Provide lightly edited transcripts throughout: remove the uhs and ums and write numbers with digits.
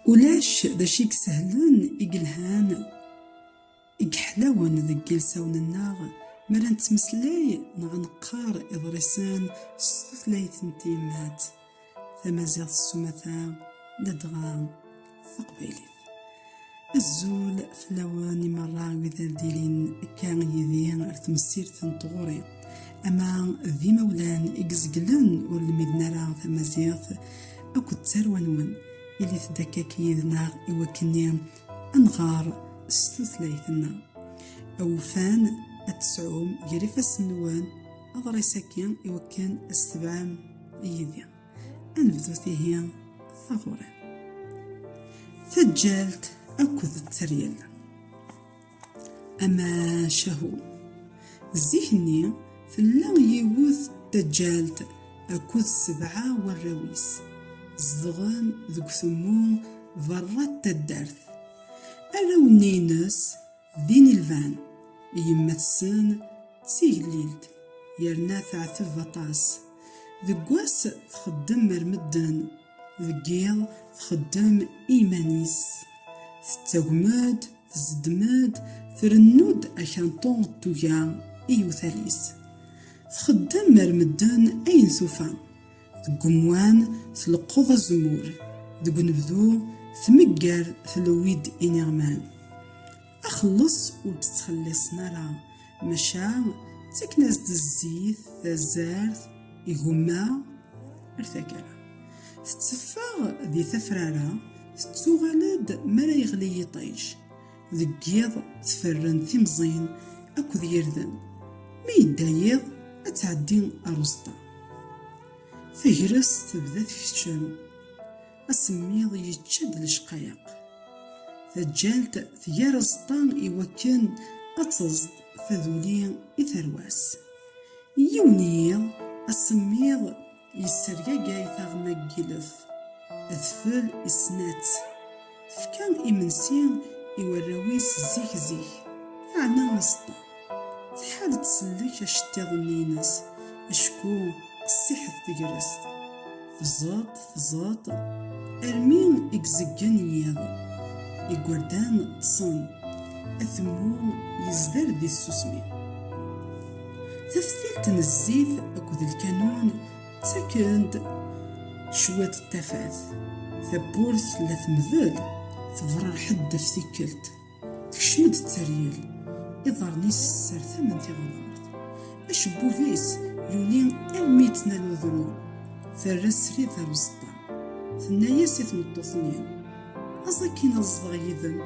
ولاش دا شيك سهلن إقلهان إقحلاون ذا جلساون الناغ مرا نتمسلاي نغنقار إضرسان ستثلايث نتيمات ثمازيغ السمثا لدغا ثقبيلي الزول فلاواني مرة وذا ديلين كان يذين ارتمسير تنطغوري أما ذي مولان إقزقلن والمدنا راه ثمازيغ أكو تسروانون إلي تدكاك يذنا إوكني أنغار ستثلايثنا أوفان أتسعوم يريفاس النوان أضريساكين إوكان استبعام يذي أنفذو فيه ثغوري ثجالت أكو التريال أما شهو زيهني فلا يوث تجالت أكو السبعة والرويس زغان ذوك ثمو ضرات الدارث أراو نينس دين الفان يمثسن تسيهليلت يرنا ثعثف بطاس ذقواس تخدم مرمدن ذقيل تخدم إيمانيس تتومد تزدمد ثرنود أشانطون تويا إيو ثاليس تخدم مرمدن أين ثوفا ذقموان تلقوض الزمور ذقنبذو ثمقر ثلويد إنيغمان أخلص وتتخلص نرى مشا تكناز الزيت ثازارث إغما ارتكرا تتفاغ ذي ثفرارا تتوغالد مرا يغلي يطيش ذقيض تفرن ثمزين أكو ذيردن ميدايض أتعدين أرسطا ثهرس تبدا تكتشم أسميض يتشد الشقايق ثجالت ثيار السطان إوكن أتصد فذولين إثرواس يونيل أسميض يسرقاقاي ثغمك جلف أثفل إسنات فكان إمنسين إوراويس زيك ثعنا السطان تحال تسلك أشتاض النينس أشكو قصيحة تجرس فزاط أرمين إكزقان ياض إقوردان تصن أثمون يزدر دي السوسمي تفثيلت الزيت أكو ذي الكانون تاكند شوات التفاث ثبورث لثمذل تضرر حد فتيكلت تكشمد التريال إضرنيس السرثة من تغرغرت أشبو فيس يولين أرميتنا الوذرو ثرسري ذا الزطا ثنايا سيث مطوثنين أزاكين الزغيذن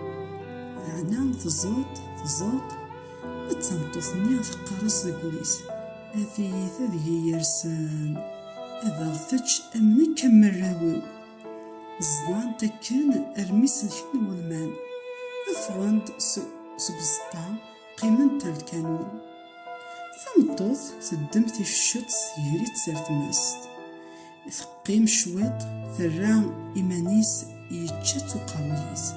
ثعنا تزوط التمطوثنين تقارس ذكوليس أثيث ذي يرسان أذا غثتش أمني كمل راويو الزوان تكن أرميس الحن والمان أفغاند سبزطا قيمن الكانون ثمطوث تدمت في الشط يري تسرت ماست ثقيم شويط ثرام إيمانيس يتشاتو قاوليس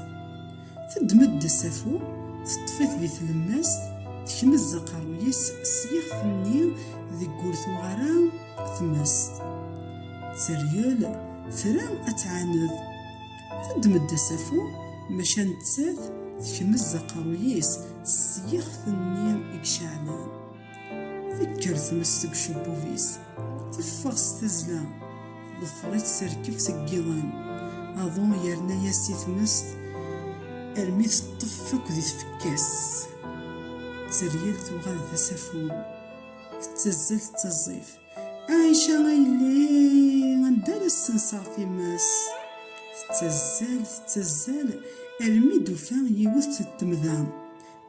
تدمد السافو تطفيت ذي ثلماست تكمز قارويس سيخ ثني ذي قورثو غرام ثماست تريال ثرام أتعاند تدمد السافو مشان تساث تكمز قارويس سيخ ثني إكشعلان فكر ثمسك شبوفيس تفغ ستزلا ضفريت سركف سقيضان أظن يرنا ياسي ثمست أرميت الطفك ذي تفكاس تريال ثوغال ذا سافون تتزل تزيف عايشة غيلي غندار السنسار في ماس تتزال أرمي دوفان يوث التمذام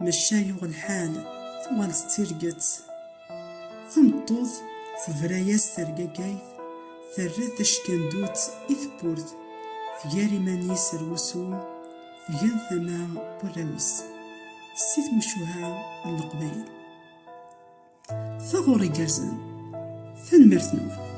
مشايو الحال ثوغال ستيرقت ثمطوث ثفراياس ترقاقايث ثرات أشكندوت إثبورت ثياري مانيس الوسو ثيان ثما براويس سيث مشوها القبايل ثغوري قرزان ثنمرت نور.